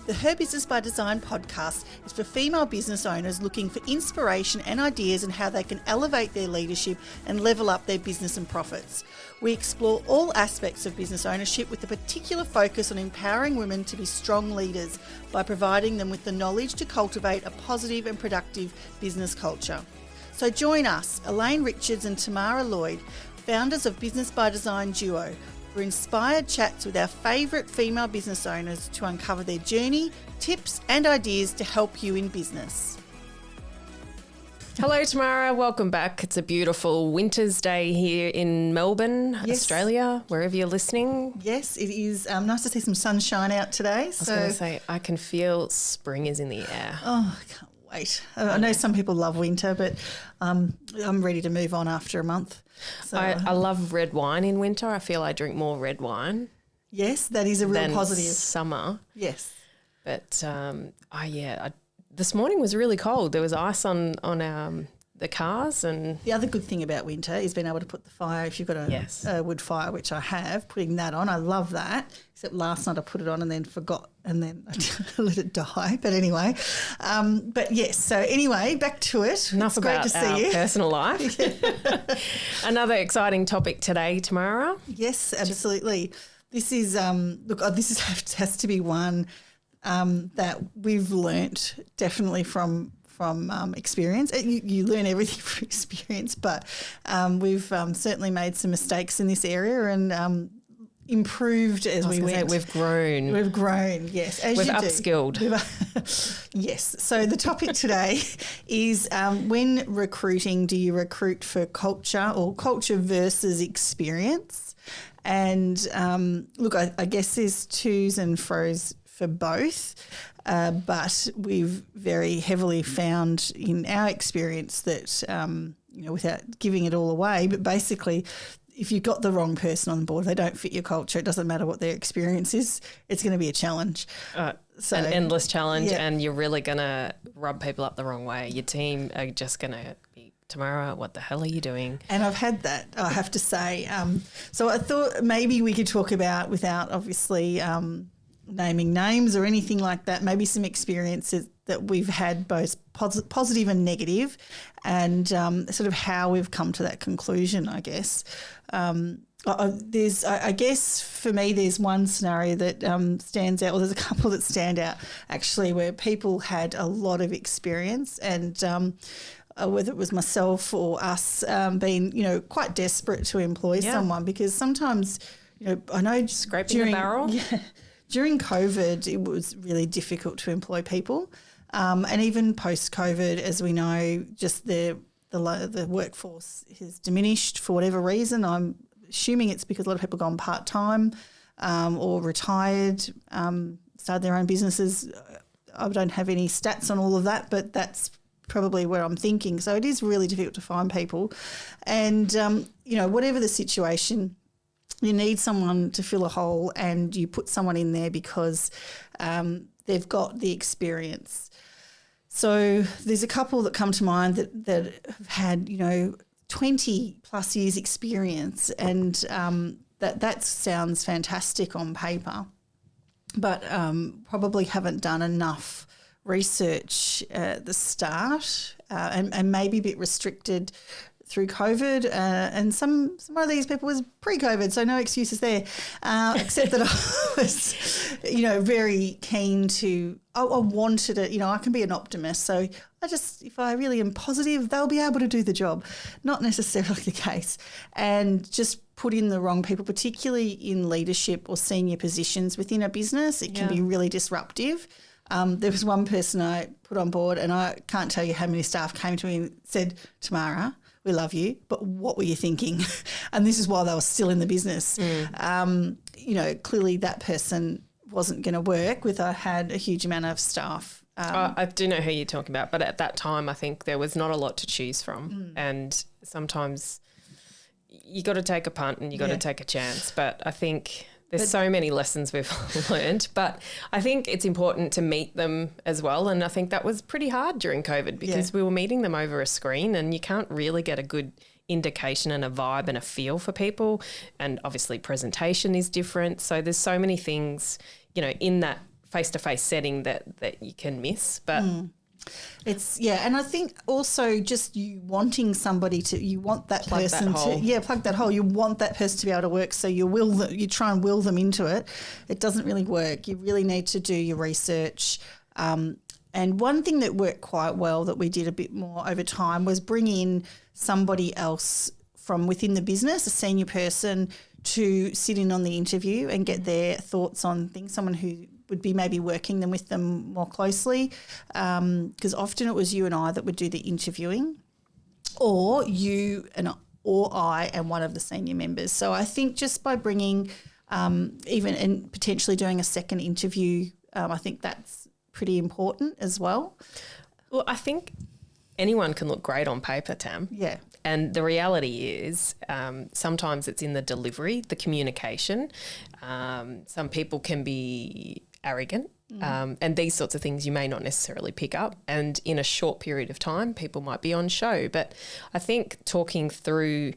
The Her Business by Design podcast is for female business owners looking for inspiration and ideas on how they can elevate their leadership and level up their business and profits. We explore all aspects of business ownership with a particular focus on empowering women to be strong leaders by providing them with the knowledge to cultivate a positive and productive business culture. So join us, Elaine Richards and Tamara Lloyd, founders of Business by Design Duo, for inspired chats with our favourite female business owners to uncover their journey, tips and ideas to help you in business. Hello, Tamara. Welcome back. It's a beautiful winter's day here in Melbourne, Yes. Australia, wherever you're listening. Yes, it is nice to see some sunshine out today. I was going to say, I can feel spring is in the air. Oh, I can't wait. I know some people love winter, but I'm ready to move on after a month. So, I love red wine in winter. I feel I drink more red wine yes, that is a real than positive. summer. Yes. But, this morning was really cold. There was ice on the cars and... The other good thing about winter is being able to put the fire, if you've got a wood fire, which I have, putting that on. I love that, except last night I put it on and then forgot and then I let it die. But anyway, but yes, so anyway, back to it. Enough it's about great to our see you. personal life. Another exciting topic today, Tamara. Yes, absolutely. This is, this has to be one that we've learnt definitely from experience. You learn everything from experience, but we've certainly made some mistakes in this area and improved as we went. We've grown. We've grown, yes. As We've you do. upskilled. Yes. So the topic today is when recruiting, do you recruit for culture or culture versus experience? And look, I guess there's twos and fros for both. But we've very heavily found in our experience that, without giving it all away, but basically if you've got the wrong person on board, they don't fit your culture, it doesn't matter what their experience is, it's going to be a challenge. So an endless challenge, yeah. And you're really going to rub people up the wrong way. Your team are just going to be, Tamara, what the hell are you doing? And I've had that, I have to say. So I thought maybe we could talk about, without obviously naming names or anything like that, maybe some experiences that we've had, both positive and negative, and sort of how we've come to that conclusion, I guess. I guess for me there's one scenario that stands out, or there's a couple that stand out actually, where people had a lot of experience and whether it was myself or us being, quite desperate to employ someone, because sometimes, I know Scraping the barrel? Yeah. During COVID, it was really difficult to employ people, and even post-COVID, as we know, just the workforce has diminished for whatever reason. I'm assuming it's because a lot of people have gone part-time or retired, started their own businesses. I don't have any stats on all of that, but that's probably where I'm thinking. So it is really difficult to find people, and whatever the situation, you need someone to fill a hole, and you put someone in there because they've got the experience. So there's a couple that come to mind that have had, 20 plus years experience, and that sounds fantastic on paper, but probably haven't done enough research at the start, and maybe a bit restricted through COVID, and some of these people was pre-COVID, so no excuses there, except that I was, very keen to, I wanted it, I can be an optimist, so if I really am positive, they'll be able to do the job. Not necessarily the case, and just put in the wrong people, particularly in leadership or senior positions within a business. It can be really disruptive. There was one person I put on board, and I can't tell you how many staff came to me and said, Tamara, we love you, but what were you thinking? And this is while they were still in the business. Clearly that person wasn't going to work with, I had a huge amount of staff. I do know who you're talking about, but at that time I think there was not a lot to choose from. And sometimes you got to take a punt and you got to take a chance. But I think there's so many lessons we've learned, but I think it's important to meet them as well. And I think that was pretty hard during COVID because we were meeting them over a screen, and you can't really get a good indication and a vibe and a feel for people. And obviously presentation is different. So there's so many things, in that face-to-face setting that you can miss. But and I think also just you wanting somebody you want that plug person that plug that hole. You want that person to be able to work, so you try and will them into it. It doesn't really work. You really need to do your research. And one thing that worked quite well that we did a bit more over time was bring in somebody else from within the business, a senior person, to sit in on the interview and get their thoughts on things, someone who would be maybe working with them more closely, because often it was you and I that would do the interviewing, or I and one of the senior members. So I think just by bringing even and potentially doing a second interview, I think that's pretty important as well. Well, I think anyone can look great on paper, Tam. Yeah. And the reality is sometimes it's in the delivery, the communication. Some people can be arrogant and these sorts of things you may not necessarily pick up. And in a short period of time, people might be on show. But I think talking through,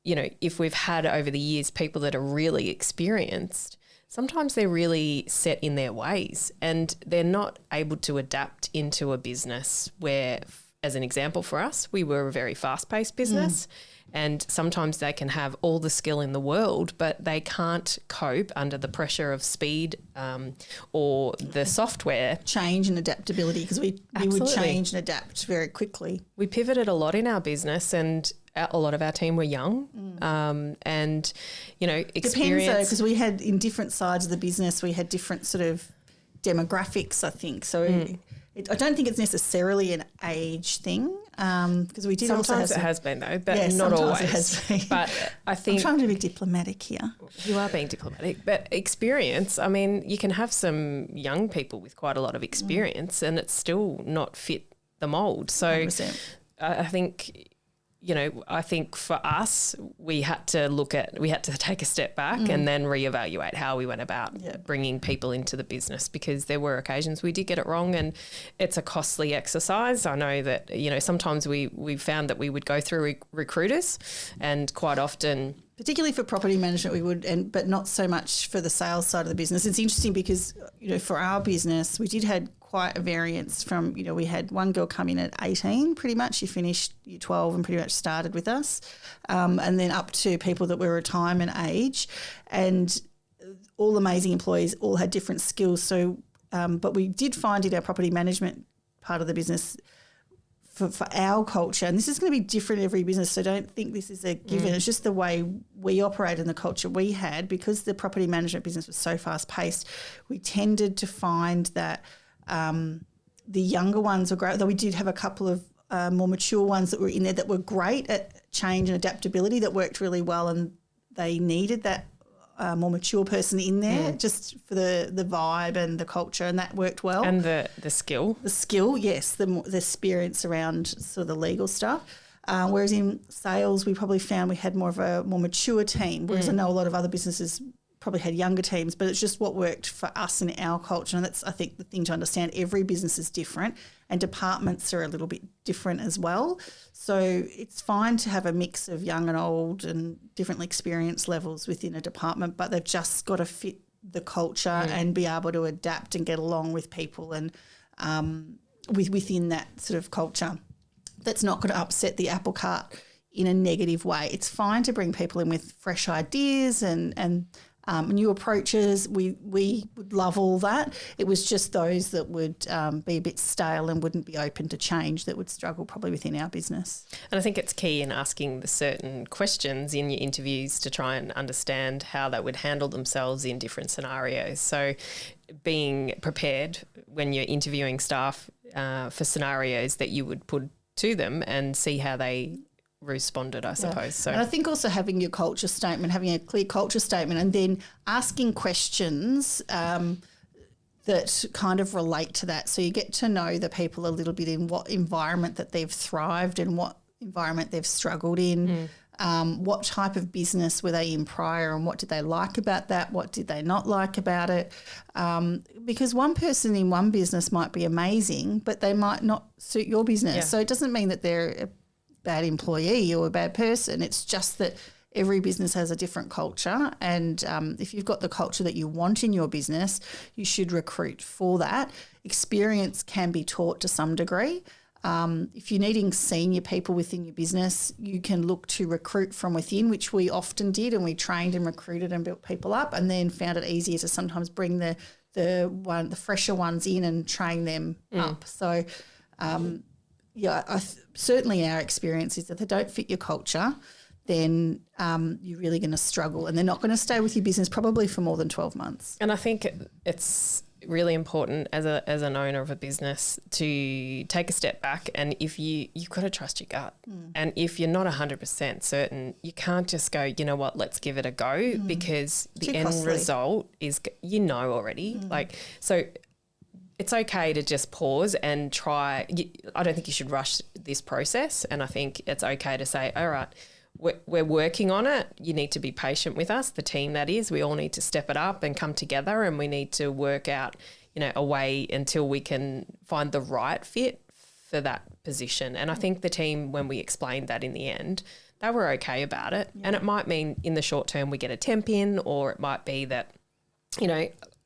if we've had over the years people that are really experienced, sometimes they're really set in their ways and they're not able to adapt into a business where, as an example for us, we were a very fast-paced business and sometimes they can have all the skill in the world, but they can't cope under the pressure of speed or the software. Change and adaptability, because we would change and adapt very quickly. We pivoted a lot in our business and a lot of our team were young and, experience. Depends though, because we had in different sides of the business, we had different sort of demographics, I think. So I don't think it's necessarily an age thing, because we did sometimes also have it has been though, but not always. It has been. But I think I'm trying to be diplomatic here. You are being diplomatic, but experience. I mean, you can have some young people with quite a lot of experience, and it's still not fit the mold. So 100%. I think. I think for us, we had to take a step back and then reevaluate how we went about bringing people into the business, because there were occasions we did get it wrong and it's a costly exercise. I know that, sometimes we found that we would go through recruiters, and quite often, particularly for property management, we would, but not so much for the sales side of the business. It's interesting because, for our business, we did had quite a variance from, we had one girl come in at 18 pretty much. She finished year 12 and pretty much started with us, and then up to people that were retirement age, and all amazing employees, all had different skills. So, but we did find in our property management part of the business, for our culture, and this is going to be different in every business, so don't think this is a given. It's just the way we operate and the culture we had, because the property management business was so fast-paced. We tended to find that the younger ones were great, though we did have a couple of more mature ones that were in there that were great at change and adaptability, that worked really well, and they needed that more mature person in there just for the vibe and the culture, and that worked well. And the skill. The skill, yes, the experience around sort of the legal stuff. Whereas in sales, we probably found we had more of a more mature team, whereas I know a lot of other businesses probably had younger teams, but it's just what worked for us in our culture. And that's, I think, the thing to understand. Every business is different and departments are a little bit different as well. So it's fine to have a mix of young and old and different experience levels within a department, but they've just got to fit the culture and be able to adapt and get along with people and within that sort of culture. That's not going to upset the apple cart in a negative way. It's fine to bring people in with fresh ideas and new approaches. We would love all that. It was just those that would be a bit stale and wouldn't be open to change that would struggle probably within our business. And I think it's key in asking the certain questions in your interviews to try and understand how they would handle themselves in different scenarios. So being prepared when you're interviewing staff for scenarios that you would put to them and see how they responded, I suppose. So, and I think also having your culture statement, having a clear culture statement, and then asking questions that kind of relate to that. So you get to know the people a little bit in what environment that they've thrived and what environment they've struggled in. What type of business were they in prior and what did they like about that? What did they not like about it? Because one person in one business might be amazing, but they might not suit your business. So it doesn't mean that they're a bad employee or a bad person. It's just that Every business has a different culture, and if you've got the culture that you want in your business, you should recruit for that. Experience can be taught to some degree. If you're needing senior people within your business, you can look to recruit from within, which we often did, and we trained and recruited and built people up, and then found it easier to sometimes bring the fresher ones in and train them up. So, certainly our experience is that they don't fit your culture, then you're really going to struggle, and they're not going to stay with your business probably for more than 12 months. And I think it's really important as an owner of a business to take a step back, and if you've got to trust your gut. And if you're not 100% certain, you can't just go, you know what, let's give it a go, because the end result is, already. So it's okay to just pause and try. I don't think you should rush this process, and I think it's okay to say, all right, we're working on it. You need to be patient with us, the team that is. We all need to step it up and come together, and we need to work out, a way until we can find the right fit for that position. And I think the team, when we explained that in the end, they were okay about it. Yeah. And it might mean in the short term we get a temp in, or it might be that,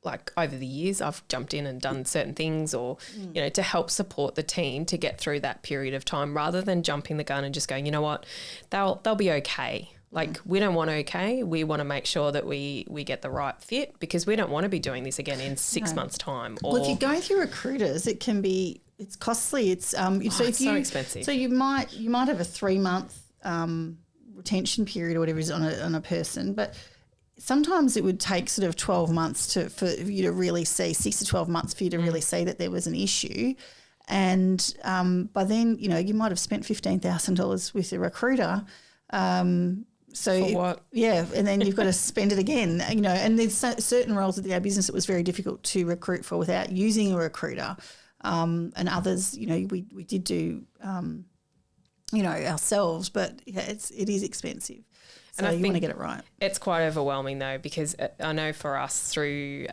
like over the years I've jumped in and done certain things, or, to help support the team to get through that period of time, rather than jumping the gun and just going, you know what, they'll be okay. Like, we don't want okay. We want to make sure that we get the right fit, because we don't want to be doing this again in 6 months' time. Well, if you're going through recruiters, it's costly. It's so expensive. So you might have a 3-month retention period or whatever is on a person, but sometimes it would take sort of 12 months for you to really see, 6 to 12 months for you to really see that there was an issue. And by then, you might have spent $15,000 with a recruiter. For what? And then you've got to spend it again, and there's certain roles of our business it was very difficult to recruit for without using a recruiter. And others, we did do, ourselves, but it is expensive. So and you want to get it right. It's quite overwhelming though, because I know for us through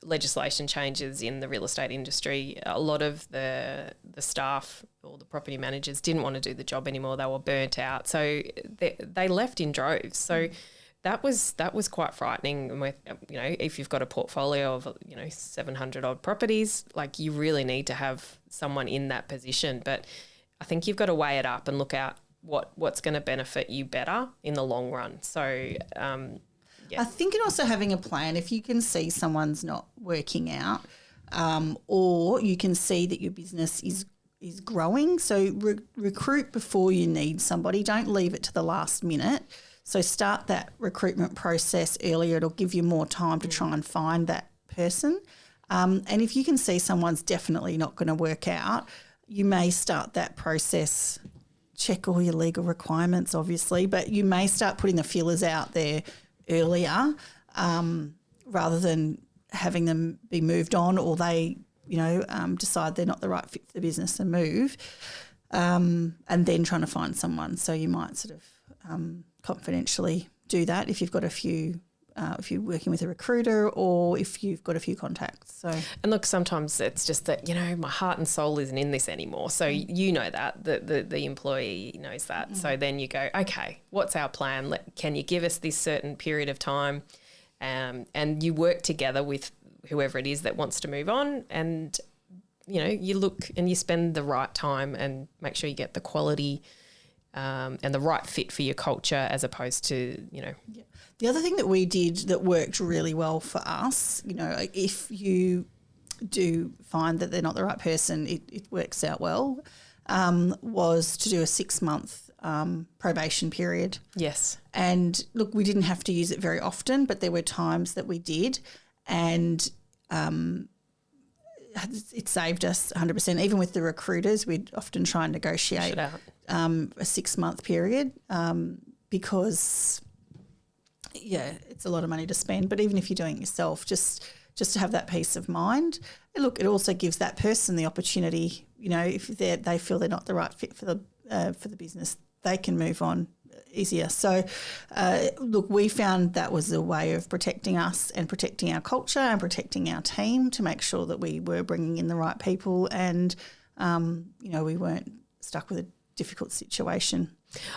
legislation changes in the real estate industry, a lot of the staff or the property managers didn't want to do the job anymore. They were burnt out. So they left in droves. So that was quite frightening. With, if you've got a portfolio of, 700 odd properties, like, you really need to have someone in that position. But I think you've got to weigh it up and look out what's going to benefit you better in the long run. So, I think, and also having a plan, if you can see someone's not working out, or you can see that your business is growing. So recruit before you need somebody. Don't leave it to the last minute. So start that recruitment process earlier. It'll give you more time to try and find that person. And if you can see someone's definitely not going to work out, you may start that process. Check all your legal requirements, obviously, but you may start putting the feelers out there earlier, rather than having them be moved on, or they, decide they're not the right fit for the business and move, and then trying to find someone. So you might sort of confidentially do that if you've got if you're working with a recruiter, or if you've got a few contacts. So, and look, sometimes it's just that, my heart and soul isn't in this anymore. So that the employee knows that. So then you go, okay, what's our plan? Can you give us this certain period of time? And you work together with whoever it is that wants to move on, and you look and you spend the right time and make sure you get the quality and the right fit for your culture, as opposed to Yeah. The other thing that we did that worked really well for us, if you do find that they're not the right person, it works out well, was to do a 6-month probation period. Yes. And look, we didn't have to use it very often, but there were times that we did, and it saved us 100%. Even with the recruiters, we'd often try and negotiate a 6-month period, because it's a lot of money to spend. But even if you're doing it yourself, just to have that peace of mind. And look, it also gives that person the opportunity, if they feel they're not the right fit for the business, they can move on easier. So, look, we found that was a way of protecting us and protecting our culture and protecting our team, to make sure that we were bringing in the right people, and we weren't stuck with a difficult situation.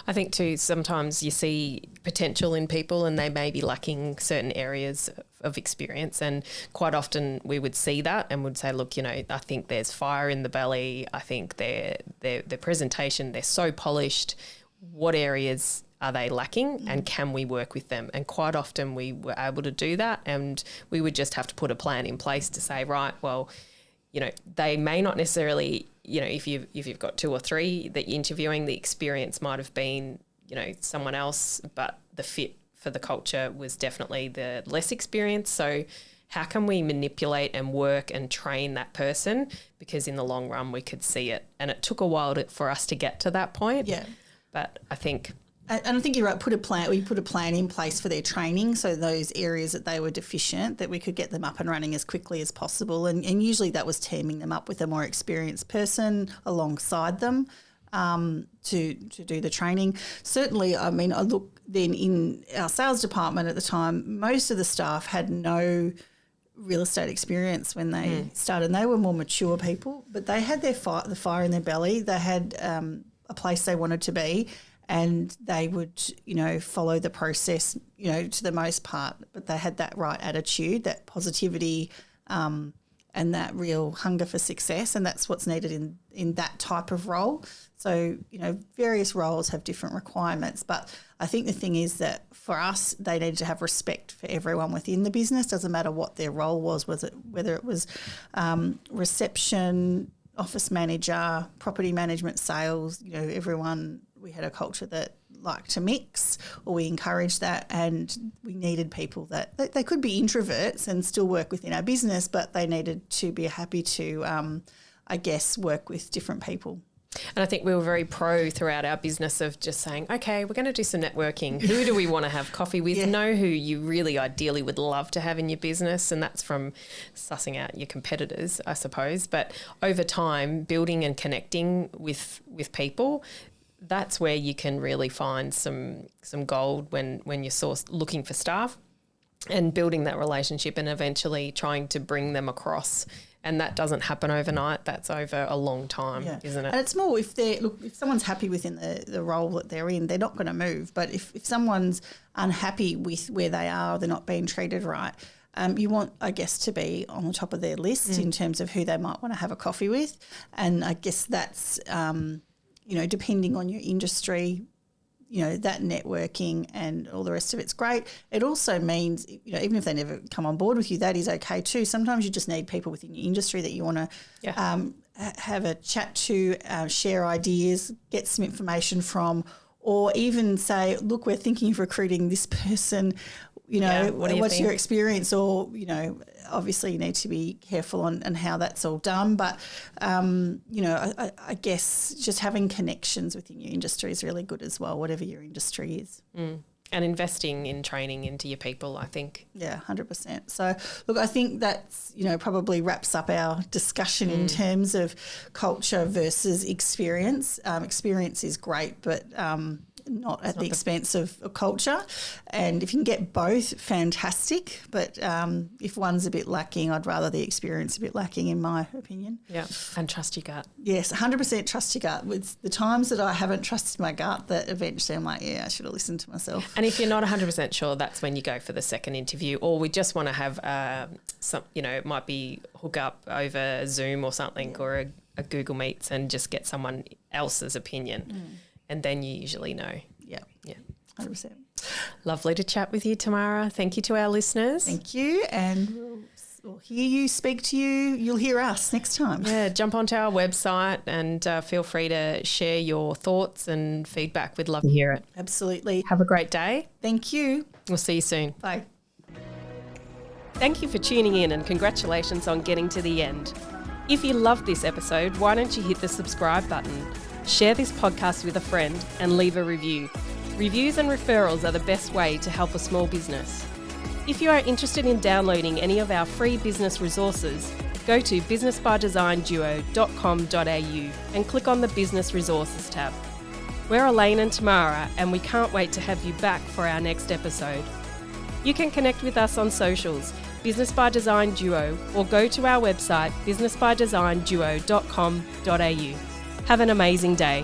I think too, sometimes you see potential in people and they may be lacking certain areas of experience, and quite often we would see that and would say, look, I think there's fire in the belly. I think their presentation, they're so polished. What areas are they lacking, and can we work with them? And quite often we were able to do that, and we would just have to put a plan in place to say, right, well, they may not necessarily, if you've got 2 or 3 that you're interviewing, the experience might have been, someone else, but the fit for the culture was definitely the less experience. So how can we manipulate and work and train that person? Because in the long run, we could see it. And it took a while for us to get to that point. Yeah. But I think... And I think you're right, we put a plan in place for their training, so those areas that they were deficient, that we could get them up and running as quickly as possible. And usually that was teaming them up with a more experienced person alongside them to do the training. Certainly, I mean, I look then in our sales department at the time, most of the staff had no real estate experience when they started, and they were more mature people, but they had the fire in their belly. They had a place they wanted to be, and they would, follow the process, to the most part. But they had that right attitude, that positivity, and that real hunger for success, and that's what's needed in that type of role. So, various roles have different requirements, but I think the thing is that for us, they needed to have respect for everyone within the business. Doesn't matter what their role was whether it was reception, office manager, property management, sales, everyone. We had a culture that liked to mix, or we encouraged that, and we needed people that they could be introverts and still work within our business, but they needed to be happy to, work with different people. And I think we were very pro throughout our business of just saying, okay, we're going to do some networking. Who do we want to have coffee with? Know who you really ideally would love to have in your business. And that's from sussing out your competitors, I suppose. But over time, building and connecting with people, that's where you can really find some gold when you're looking for staff, and building that relationship and eventually trying to bring them across. And that doesn't happen overnight. That's over a long time, isn't it? And it's more if someone's happy within the role that they're in, they're not going to move. But if someone's unhappy with where they are, they're not being treated right, you want, I guess, to be on the top of their list in terms of who they might want to have a coffee with. And I guess that's, depending on your industry, that networking and all the rest of it's great. It also means, even if they never come on board with you, that is okay too. Sometimes you just need people within your industry that you want to have a chat to, share ideas, get some information from, or even say, look, we're thinking of recruiting this person. What's your experience? Or, obviously you need to be careful on how that's all done. But, I guess just having connections within your industry is really good as well, whatever your industry is. And investing in training into your people, I think. Yeah, 100%. So, look, I think that's, probably wraps up our discussion in terms of culture versus experience. Experience is great, but not at the expense of culture. And if you can get both, fantastic. But if one's a bit lacking, I'd rather the experience a bit lacking, in my opinion. Yeah, and trust your gut. Yes, 100% trust your gut. With the times that I haven't trusted my gut, that eventually I'm like, I should have listened to myself. And if you're not 100% sure, that's when you go for the second interview. Or we just want to have it might be hook up over Zoom or something, or a Google Meets, and just get someone else's opinion. And then you usually know. Yeah. 100%. Lovely to chat with you, Tamara. Thank you to our listeners. Thank you. And we'll hear you, speak to you. You'll hear us next time. Yeah, jump onto our website and feel free to share your thoughts and feedback. We'd love to hear it. Absolutely. Have a great day. Thank you. We'll see you soon. Bye. Thank you for tuning in, and congratulations on getting to the end. If you loved this episode, why don't you hit the subscribe button? Share this podcast with a friend and leave a review. Reviews and referrals are the best way to help a small business. If you are interested in downloading any of our free business resources, go to businessbydesignduo.com.au and click on the Business Resources tab. We're Elaine and Tamara, and we can't wait to have you back for our next episode. You can connect with us on socials, Business by Design Duo, or go to our website, businessbydesignduo.com.au. Have an amazing day.